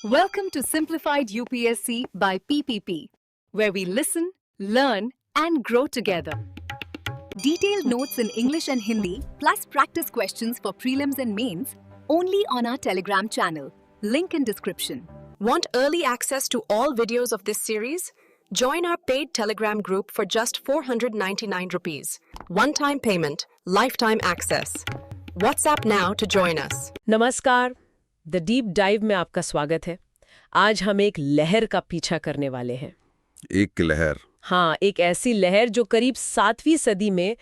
Welcome to Simplified UPSC by PPP, where we listen, learn, and grow together. Detailed notes in English and Hindi, plus practice questions for prelims and mains, only on our Telegram channel. Link in description. Want early access to all videos of this series? Join our paid Telegram group for just 499 rupees. One-time payment, lifetime access. WhatsApp now to join us. नमस्कार, the deep dive में आपका स्वागत है। आज हम एक लहर का पीछा करने वाले हैं। एक लहर? हाँ, एक ऐसी लहर जो करीब 7वीं सदी में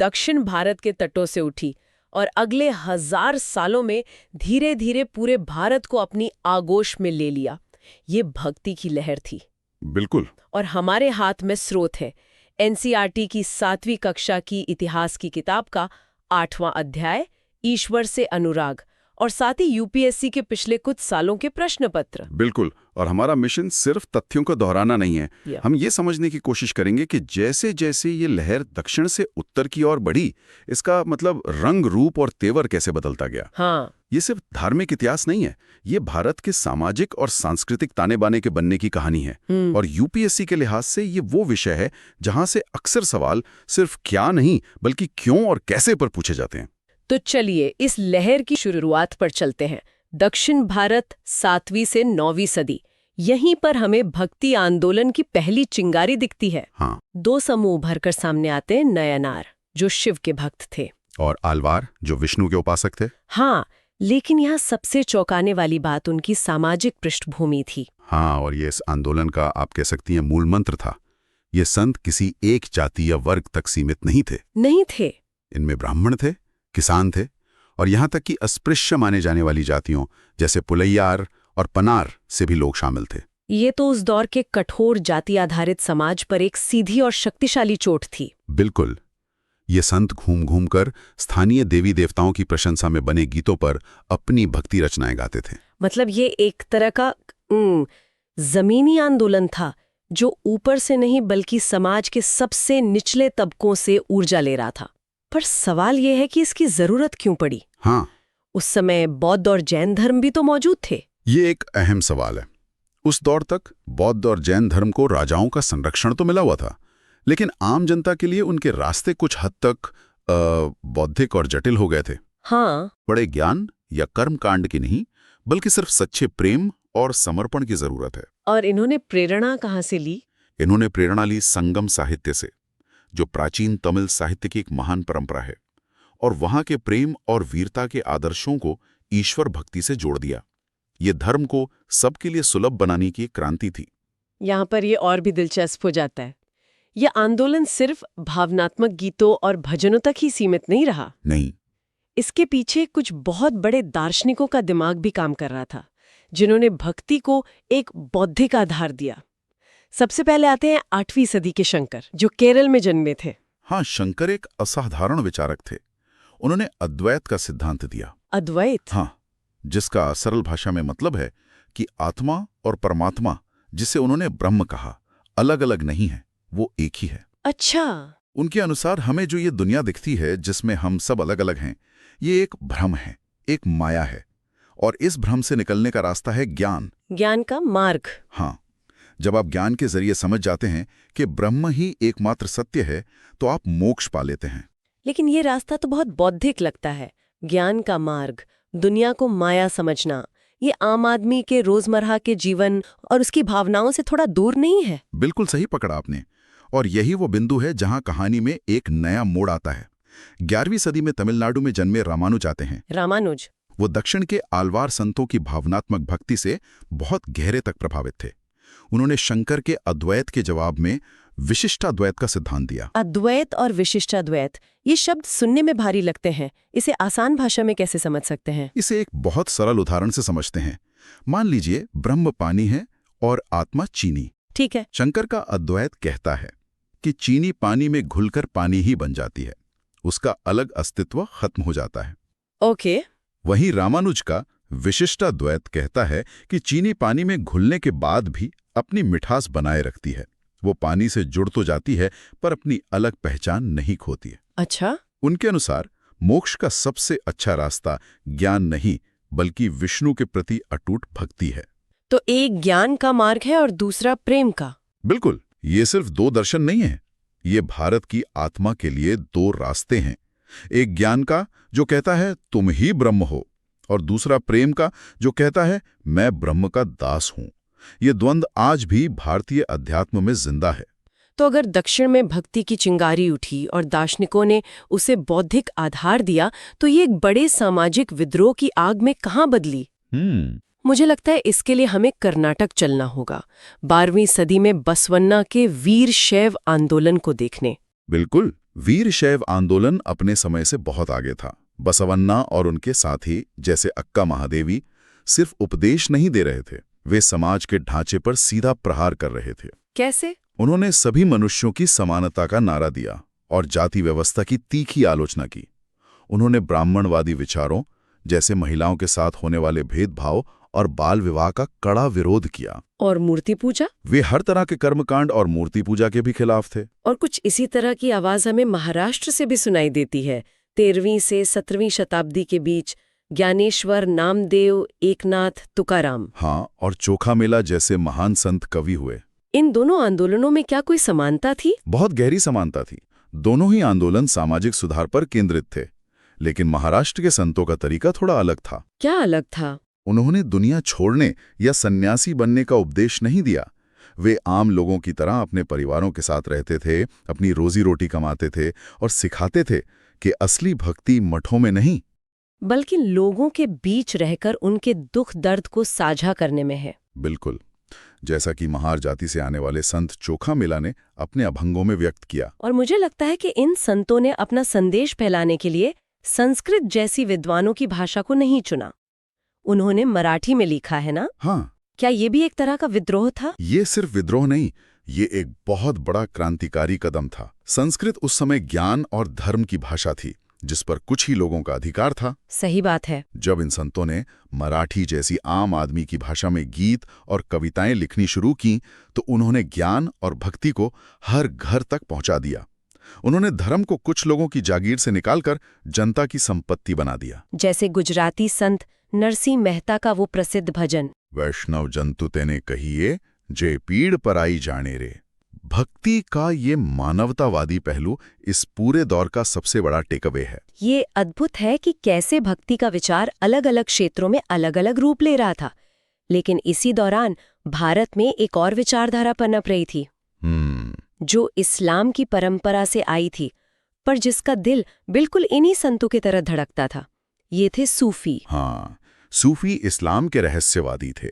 दक्षिण भारत के तटों से उठी और अगले 1000 सालों में धीरे धीरे पूरे भारत को अपनी आगोश में ले लिया। ये भक्ति की लहर थी। बिल्कुल। और हमारे हाथ में स्रोत है एनसीईआरटी की 7वीं कक्षा की इतिहास की किताब का 8वां अध्याय, ईश्वर से अनुराग, और साथ ही यूपीएससी के पिछले कुछ सालों के प्रश्न पत्र। बिल्कुल। और हमारा मिशन सिर्फ तथ्यों को दोहराना नहीं है। हम ये समझने की कोशिश करेंगे कि जैसे जैसे ये लहर दक्षिण से उत्तर की ओर बढ़ी, इसका मतलब रंग, रूप और तेवर कैसे बदलता गया। हाँ, ये सिर्फ धार्मिक इतिहास नहीं है, ये भारत के सामाजिक और सांस्कृतिक ताने बाने के बनने की कहानी है। और यूपीएससी के लिहाज से ये वो विषय है जहां से अक्सर सवाल सिर्फ क्या नहीं बल्कि क्यों और कैसे पर पूछे जाते हैं। तो चलिए इस लहर की शुरुआत पर चलते हैं। दक्षिण भारत, 7वीं से 9वीं सदी, यहीं पर हमें भक्ति आंदोलन की पहली चिंगारी दिखती है। हाँ। 2 समूह भरकर सामने आते हैं। नयनार, जो शिव के भक्त थे, और आलवार, जो विष्णु के उपासक थे। हाँ, लेकिन यहाँ सबसे चौंकाने वाली बात उनकी सामाजिक पृष्ठभूमि थी। हाँ, और ये इस आंदोलन का आप कह सकती हैं मूल मंत्र था। ये संत किसी एक जाति या वर्ग तक सीमित नहीं थे। इनमें ब्राह्मण थे, किसान थे, और यहाँ तक कि अस्पृश्य माने जाने वाली जातियों जैसे पुलैयार और पनार से भी लोग शामिल थे। ये तो उस दौर के कठोर जाति आधारित समाज पर एक सीधी और शक्तिशाली चोट थी। बिल्कुल। ये संत घूम घूम कर स्थानीय देवी देवताओं की प्रशंसा में बने गीतों पर अपनी भक्ति रचनाएं गाते थे। मतलब ये एक तरह का जमीनी आंदोलन था जो ऊपर से नहीं बल्कि समाज के सबसे निचले तबकों से ऊर्जा ले रहा था। पर सवाल यह है कि इसकी जरूरत क्यों पड़ी। हाँ, उस समय बौद्ध और जैन धर्म भी तो मौजूद थे। ये एक अहम सवाल है। उस दौर तक बौद्ध और जैन धर्म को राजाओं का संरक्षण तो मिला हुआ था, लेकिन आम जनता के लिए उनके रास्ते कुछ हद तक बौद्धिक और जटिल हो गए थे। हाँ, बड़े ज्ञान या कर्म कांड की नहीं, बल्कि सिर्फ सच्चे प्रेम और समर्पण की जरूरत है। और इन्होंने प्रेरणा कहाँ से ली? इन्होंने प्रेरणा ली संगम साहित्य से, जो प्राचीन तमिल साहित्य की एक महान परंपरा है, और वहां के प्रेम और वीरता के आदर्शों को ईश्वर भक्ति से जोड़ दिया। ये धर्म को सबके लिए सुलभ बनाने की एक क्रांति थी। यहाँ पर ये और भी दिलचस्प हो जाता है। ये आंदोलन सिर्फ भावनात्मक गीतों और भजनों तक ही सीमित नहीं रहा। नहीं, इसके पीछे कुछ बहुत बड़े दार्शनिकों का दिमाग भी काम कर रहा था, जिन्होंने भक्ति को एक बौद्धिक आधार दिया। सबसे पहले आते हैं 8वीं सदी के शंकर, जो केरल में जन्मे थे। हाँ, शंकर एक असाधारण विचारक थे। उन्होंने अद्वैत का सिद्धांत दिया। अद्वैत? हाँ, जिसका सरल भाषा में मतलब है कि आत्मा और परमात्मा, जिसे उन्होंने ब्रह्म कहा, अलग अलग नहीं है, वो एक ही है। अच्छा। उनके अनुसार हमें जो ये दुनिया दिखती है जिसमें हम सब अलग अलग हैं, ये एक भ्रम है, एक माया है, और इस भ्रम से निकलने का रास्ता है ज्ञान। ज्ञान का मार्ग। हाँ, जब आप ज्ञान के जरिए समझ जाते हैं कि ब्रह्म ही एकमात्र सत्य है, तो आप मोक्ष पा लेते हैं। लेकिन ये रास्ता तो बहुत बौद्धिक लगता है। ज्ञान का मार्ग, दुनिया को माया समझना, ये आम आदमी के रोजमर्रा के जीवन और उसकी भावनाओं से थोड़ा दूर नहीं है? बिल्कुल सही पकड़ा आपने। और यही वो बिंदु है जहां कहानी में एक नया मोड़ आता है। 11वीं सदी में तमिलनाडु में जन्मे रामानुज आते हैं। रामानुज? वो दक्षिण के आलवार संतों की भावनात्मक भक्ति से बहुत गहरे तक प्रभावित थे। उन्होंने शंकर के अद्वैत के जवाब में विशिष्टाद्वैत का सिद्धांत दिया। अद्वैत और विशिष्टाद्वैत, ये शब्द सुनने में भारी लगते हैं। इसे आसान भाषा में कैसे समझ सकते हैं? इसे एक बहुत सरल उदाहरण से समझते हैं। मान लीजिए ब्रह्म पानी है और आत्मा चीनी। ठीक है। शंकर का अद्वैत कहता है कि चीनी पानी में घुलकर पानी ही बन जाती है, उसका अलग अस्तित्व खत्म हो जाता है। ओके। वहीं रामानुज का विशिष्टाद्वैत कहता है कि चीनी पानी में घुलने के बाद भी अपनी मिठास बनाए रखती है। वो पानी से जुड़ तो जाती है पर अपनी अलग पहचान नहीं खोती है। अच्छा। उनके अनुसार मोक्ष का सबसे अच्छा रास्ता ज्ञान नहीं बल्कि विष्णु के प्रति अटूट भक्ति है। तो एक ज्ञान का मार्ग है और दूसरा प्रेम का। बिल्कुल, ये सिर्फ दो दर्शन नहीं है, ये भारत की आत्मा के लिए दो रास्ते हैं। एक ज्ञान का जो कहता है तुम ही ब्रह्म हो, और दूसरा प्रेम का जो कहता है मैं ब्रह्म का दास हूं। ये द्वंद्व आज भी भारतीय अध्यात्म में जिंदा है। तो अगर दक्षिण में भक्ति की चिंगारी उठी और दार्शनिकों ने उसे बौद्धिक आधार दिया, तो ये एक बड़े सामाजिक विद्रोह की आग में कहाँ बदली? मुझे लगता है इसके लिए हमें कर्नाटक चलना होगा, 12वीं सदी में बसवन्ना के वीर शैव आंदोलन को देखने। बिल्कुल, वीर शैव आंदोलन अपने समय से बहुत आगे था। बसवन्ना और उनके साथी जैसे अक्का महादेवी सिर्फ उपदेश नहीं दे रहे थे, वे समाज के ढांचे पर सीधा प्रहार कर रहे थे। कैसे? उन्होंने सभी मनुष्यों की समानता का नारा दिया और जाति व्यवस्था की तीखी आलोचना की। उन्होंने ब्राह्मणवादी विचारों जैसे महिलाओं के साथ होने वाले भेदभाव और बाल विवाह का कड़ा विरोध किया। और मूर्ति पूजा? वे हर तरह के कर्मकांड और मूर्ति पूजा के भी खिलाफ थे। और कुछ इसी तरह की आवाज हमें महाराष्ट्र से भी सुनाई देती है। 13वीं से 17वीं शताब्दी के बीच ज्ञानेश्वर, नामदेव, एकनाथ, तुकाराम। हाँ, और चोखा मेला जैसे महान संत कवि हुए। इन दोनों आंदोलनों में क्या कोई समानता थी? बहुत गहरी समानता थी। दोनों ही आंदोलन सामाजिक सुधार पर केंद्रित थे, लेकिन महाराष्ट्र के संतों का तरीका थोड़ा अलग था। क्या अलग था? उन्होंने दुनिया छोड़ने या सन्यासी बनने का उपदेश नहीं दिया। वे आम लोगों की तरह अपने परिवारों के साथ रहते थे, अपनी रोजी रोटी कमाते थे और सिखाते थे कि असली भक्ति मठों में नहीं, बल्कि लोगों के बीच रहकर उनके दुख दर्द को साझा करने में है। बिल्कुल, जैसा कि महार जाति से आने वाले संत चोखा मेला ने अपने अभंगों में व्यक्त किया। और मुझे लगता है कि इन संतों ने अपना संदेश फैलाने के लिए संस्कृत जैसी विद्वानों की भाषा को नहीं चुना। उन्होंने मराठी में लिखा है ना? हाँ। क्या ये भी एक तरह का विद्रोह था? ये सिर्फ विद्रोह नहीं, ये एक बहुत बड़ा क्रांतिकारी कदम था। संस्कृत उस समय ज्ञान और धर्म की भाषा थी, जिस पर कुछ ही लोगों का अधिकार था। सही बात है। जब इन संतों ने मराठी जैसी आम आदमी की भाषा में गीत और कविताएं लिखनी शुरू की, तो उन्होंने ज्ञान और भक्ति को हर घर तक पहुंचा दिया। उन्होंने धर्म को कुछ लोगों की जागीर से निकालकर जनता की संपत्ति बना दिया। जैसे गुजराती संत नरसिंह मेहता का वो प्रसिद्ध भजन, वैष्णव जंतु तेने कहिए जे पीड़ पराई जाने रे। भक्ति का ये मानवतावादी पहलू इस पूरे दौर का सबसे बड़ा टेकअवे है। ये अद्भुत है कि कैसे भक्ति का विचार अलग अलग क्षेत्रों में अलग अलग रूप ले रहा था, लेकिन इसी दौरान भारत में एक और विचारधारा पनप रही थी जो इस्लाम की परंपरा से आई थी, पर जिसका दिल बिल्कुल इन्हीं संतों की तरह धड़कता था। ये थे सूफी। हाँ, सूफी इस्लाम के रहस्यवादी थे।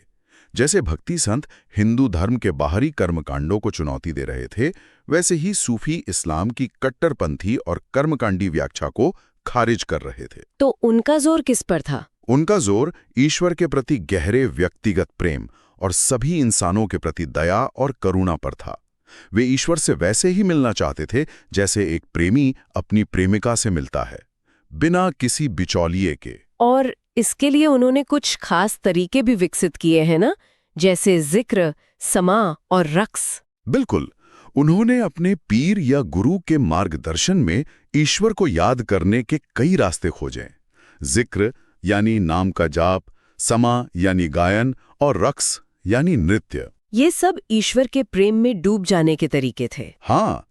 जैसे भक्ति संत हिंदू धर्म के बाहरी कर्मकांडों को चुनौती दे रहे थे, वैसे ही सूफी इस्लाम की कट्टरपंथी और कर्मकांडी व्याख्या को खारिज कर रहे थे। तो उनका जोर किस पर था? उनका जोर ईश्वर के प्रति गहरे व्यक्तिगत प्रेम और सभी इंसानों के प्रति दया और करुणा पर था। वे ईश्वर से वैसे ही मिलना चाहते थे जैसे एक प्रेमी अपनी प्रेमिका से मिलता है, बिना किसी बिचौलिए के। और इसके लिए उन्होंने कुछ खास तरीके भी विकसित किए हैं ना, जैसे जिक्र, समा और रक्स। बिल्कुल, उन्होंने अपने पीर या गुरु के मार्गदर्शन में ईश्वर को याद करने के कई रास्ते खोजे। जिक्र यानी नाम का जाप, समा यानी गायन और रक्स यानी नृत्य। ये सब ईश्वर के प्रेम में डूब जाने के तरीके थे। हाँ,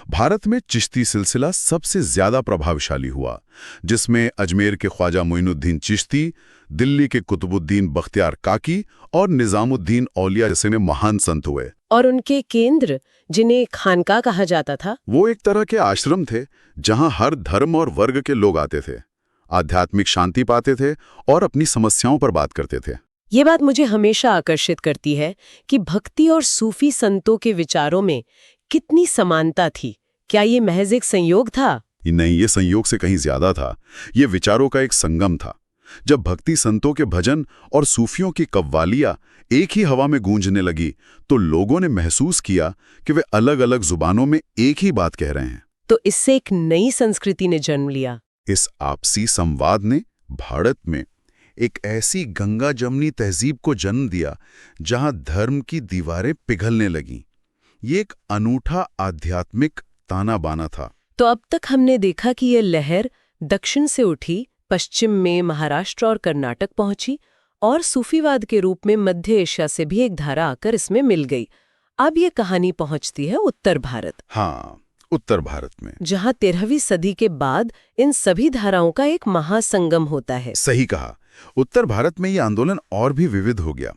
भारत में चिश्ती सिलसिला सबसे ज्यादा प्रभावशाली हुआ, जिसमें अजमेर के ख्वाजा मोइनुद्दीन चिश्ती, दिल्ली के कुतुबुद्दीन बख्तियार काकी और निजामुद्दीन औलिया जैसे महान संत हुए। और उनके केंद्र, जिन्हें खानका कहा जाता था, वो एक तरह के आश्रम थे जहां हर धर्म और वर्ग के लोग आते थे, आध्यात्मिक शांति पाते थे और अपनी समस्याओं पर बात करते थे। ये बात मुझे हमेशा आकर्षित करती है कि भक्ति और सूफी संतों के विचारों में कितनी समानता थी। क्या ये महज एक संयोग था? नहीं, ये संयोग से कहीं ज्यादा था। ये विचारों का एक संगम था। जब भक्ति संतों के भजन और सूफियों की कव्वालियां एक ही हवा में गूंजने लगी, तो लोगों ने महसूस किया कि वे अलग अलग जुबानों में एक ही बात कह रहे हैं। तो इससे एक नई संस्कृति ने जन्म लिया। इस आपसी संवाद ने भारत में एक ऐसी गंगा जमनी तहजीब को जन्म दिया जहां धर्म की दीवारें पिघलने लगीं। ये एक अनूठा आध्यात्मिक ताना बाना था। तो अब तक हमने देखा कि ये लहर दक्षिण से उठी, पश्चिम में महाराष्ट्र और कर्नाटक पहुंची और सूफीवाद के रूप में मध्य एशिया से भी एक धारा आकर इसमें मिल गई। अब ये कहानी पहुंचती है उत्तर भारत। हाँ, उत्तर भारत में, जहां 13वीं सदी के बाद इन सभी धाराओं का एक महासंगम होता है। सही कहा। उत्तर भारत में ये आंदोलन और भी विविध हो गया।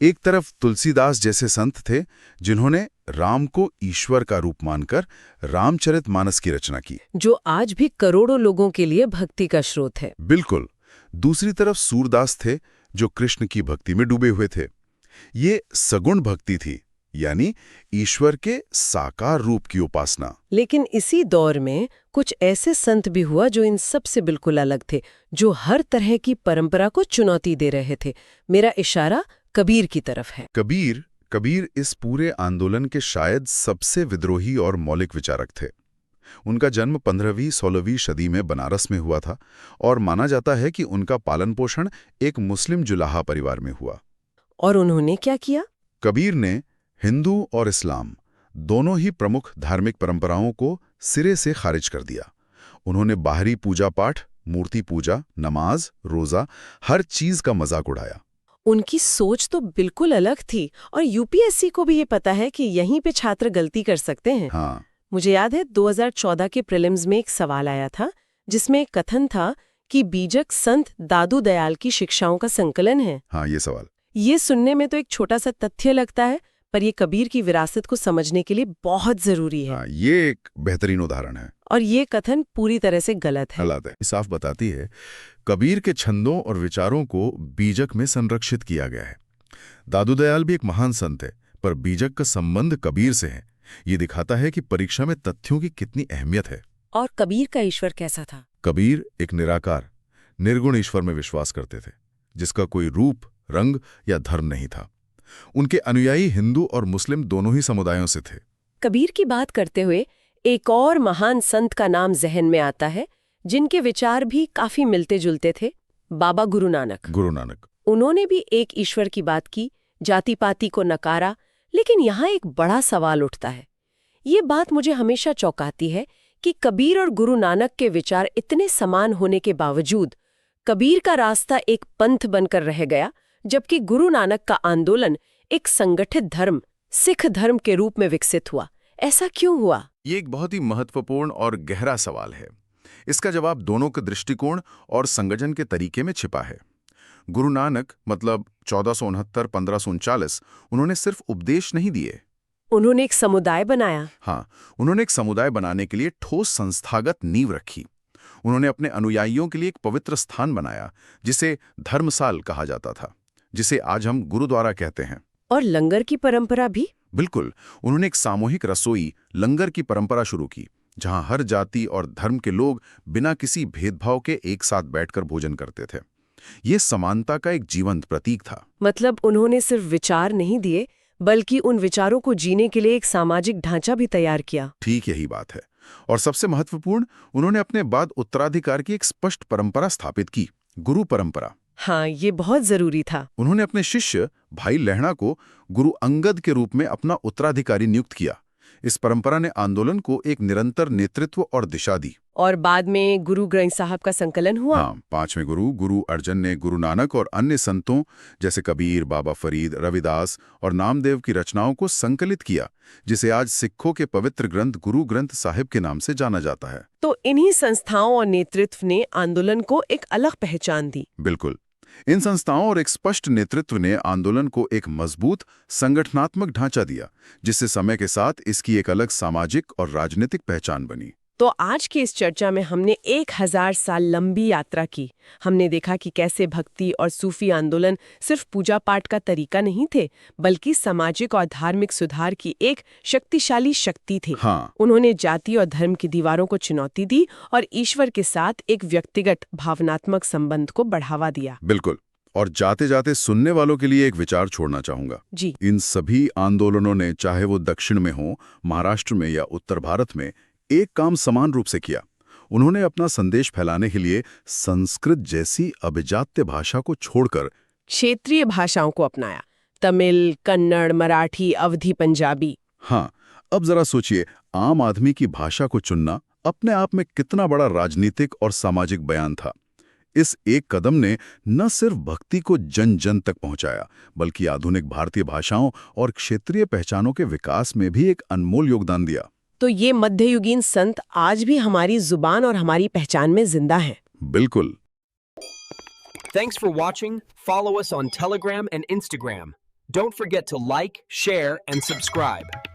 एक तरफ तुलसीदास जैसे संत थे जिन्होंने राम को ईश्वर का रूप मानकर रामचरितमानस की रचना की, जो आज भी करोड़ों लोगों के लिए भक्ति का स्रोत है। बिल्कुल। दूसरी तरफ सूरदास थे जो कृष्ण की भक्ति में डूबे हुए थे। ये सगुण भक्ति थी, यानी ईश्वर के साकार रूप की उपासना। लेकिन इसी दौर में कुछ ऐसे संत भी हुआ जो इन सब से बिल्कुल अलग थे, जो हर तरह की परंपरा को चुनौती दे रहे थे। मेरा इशारा कबीर की तरफ है। कबीर इस पूरे आंदोलन के शायद सबसे विद्रोही और मौलिक विचारक थे। उनका जन्म 15वीं-16वीं सदी में बनारस में हुआ था और माना जाता है कि उनका पालन पोषण एक मुस्लिम जुलाहा परिवार में हुआ। और उन्होंने क्या किया? कबीर ने हिंदू और इस्लाम दोनों ही प्रमुख धार्मिक परंपराओं को सिरे से खारिज कर दिया। उन्होंने बाहरी पूजा पाठ, मूर्ति पूजा, नमाज, रोजा, हर चीज का मजाक उड़ाया। उनकी सोच तो बिल्कुल अलग थी और यूपीएससी को भी ये पता है कि यहीं पे छात्र गलती कर सकते हैं। हाँ। मुझे याद है 2014 के प्रीलिम्स में एक सवाल आया था जिसमें एक कथन था कि बीजक संत दादू दयाल की शिक्षाओं का संकलन है। हाँ, ये सवाल। ये सुनने में तो एक छोटा सा तथ्य लगता है, पर ये कबीर की विरासत को समझने के लिए बहुत जरूरी है। हाँ, ये एक बेहतरीन उदाहरण है। और ये कथन पूरी तरह से गलत है। साफ बताती है कबीर के छंदों और विचारों को बीजक में संरक्षित किया गया है। दादू दयाल भी एक महान संत है, पर बीजक का संबंध कबीर से है। ये दिखाता है कि परीक्षा में तथ्यों की कितनी अहमियत है। और कबीर का ईश्वर कैसा था? कबीर एक निराकार, निर्गुण ईश्वर में विश्वास करते थे, जिसका कोई रूप, रंग या धर्म नहीं था। उनके अनुयायी हिंदू और मुस्लिम दोनों ही समुदायों से थे। कबीर की बात करते हुए एक और महान संत का नाम जहन में आता है, जिनके विचार भी काफी मिलते जुलते थे, बाबा गुरु नानक। उन्होंने भी एक ईश्वर की बात की, जाति पाति को नकारा, लेकिन यहाँ एक बड़ा सवाल उठता है। ये बात मुझे हमेशा चौंकाती है कि कबीर और गुरु नानक के विचार इतने समान होने के बावजूद कबीर का रास्ता एक पंथ बनकर रह गया, जबकि गुरु नानक का आंदोलन एक संगठित धर्म, सिख धर्म के रूप में विकसित हुआ। ऐसा क्यों हुआ? ये एक बहुत ही महत्वपूर्ण और गहरा सवाल है। इसका जवाब दोनों के दृष्टिकोण और संगठन के तरीके में छिपा है। गुरु नानक मतलब 1469-1539, उन्होंने सिर्फ उपदेश नहीं दिए, उन्होंने एक समुदाय बनाया। हाँ, उन्होंने एक समुदाय बनाने के लिए ठोस संस्थागत नींव रखी। उन्होंने अपने अनुयायियों के लिए एक पवित्र स्थान बनाया, जिसे धर्मसाल कहा जाता था, जिसे आज हम गुरुद्वारा कहते हैं। और लंगर की परंपरा भी? बिल्कुल। उन्होंने एक सामूहिक रसोई, लंगर की परंपरा शुरू की, जहां हर जाति और धर्म के लोग बिना किसी भेदभाव के एक साथ बैठकर भोजन करते थे। ये समानता का एक जीवंत प्रतीक था। मतलब उन्होंने सिर्फ विचार नहीं दिए, बल्कि उन विचारों को जीने के लिए एक सामाजिक ढांचा भी तैयार किया। ठीक यही बात है। और सबसे महत्वपूर्ण, उन्होंने अपने बाद उत्तराधिकार की एक स्पष्ट परंपरा स्थापित की, गुरु परंपरा। हाँ, ये बहुत जरूरी था। उन्होंने अपने शिष्य भाई लहणा को गुरु अंगद के रूप में अपना उत्तराधिकारी नियुक्त किया। इस परंपरा ने आंदोलन को एक निरंतर नेतृत्व और दिशा दी। और बाद में गुरु ग्रंथ साहब का संकलन हुआ। हाँ, 5वें गुरु अर्जन ने गुरु नानक और अन्य संतों जैसे कबीर, बाबा फरीद, रविदास और नामदेव की रचनाओं को संकलित किया, जिसे आज सिखों के पवित्र ग्रंथ गुरु ग्रंथ साहिब के नाम से जाना जाता है। तो इन्हीं संस्थाओं और नेतृत्व ने आंदोलन को एक अलग पहचान दी। बिल्कुल। इन संस्थाओं और एक स्पष्ट नेतृत्व ने आंदोलन को एक मजबूत संगठनात्मक ढांचा दिया, जिससे समय के साथ इसकी एक अलग सामाजिक और राजनीतिक पहचान बनी। तो आज की इस चर्चा में हमने 1000 साल लंबी यात्रा की। हमने देखा कि कैसे भक्ति और सूफी आंदोलन सिर्फ पूजा पाठ का तरीका नहीं थे, बल्कि सामाजिक और धार्मिक सुधार की एक शक्तिशाली शक्ति थे। हाँ। उन्होंने जाति और धर्म की दीवारों को चुनौती दी और ईश्वर के साथ एक व्यक्तिगत भावनात्मक संबंध को बढ़ावा दिया। बिल्कुल। और जाते जाते सुनने वालों के लिए एक विचार छोड़ना चाहूंगा जी। इन सभी आंदोलनों ने, चाहे वो दक्षिण में हो, महाराष्ट्र में या उत्तर भारत में, एक काम समान रूप से किया। उन्होंने अपना संदेश फैलाने के लिए संस्कृत जैसी अभिजात्य भाषा को छोड़कर क्षेत्रीय भाषाओं को अपनाया। तमिल, कन्नड़, मराठी, अवधी, पंजाबी। हाँ, अब जरा सोचिए, आम आदमी की भाषा को चुनना अपने आप में कितना बड़ा राजनीतिक और सामाजिक बयान था। इस एक कदम ने न सिर्फ भक्ति को जन जन तक पहुंचाया, बल्कि आधुनिक भारतीय भाषाओं और क्षेत्रीय पहचानों के विकास में भी एक अनमोल योगदान दिया। तो ये मध्ययुगीन संत आज भी हमारी जुबान और हमारी पहचान में जिंदा हैं। बिल्कुल। Thanks for watching. Follow us on Telegram and Instagram. Don't forget to like, share, and subscribe.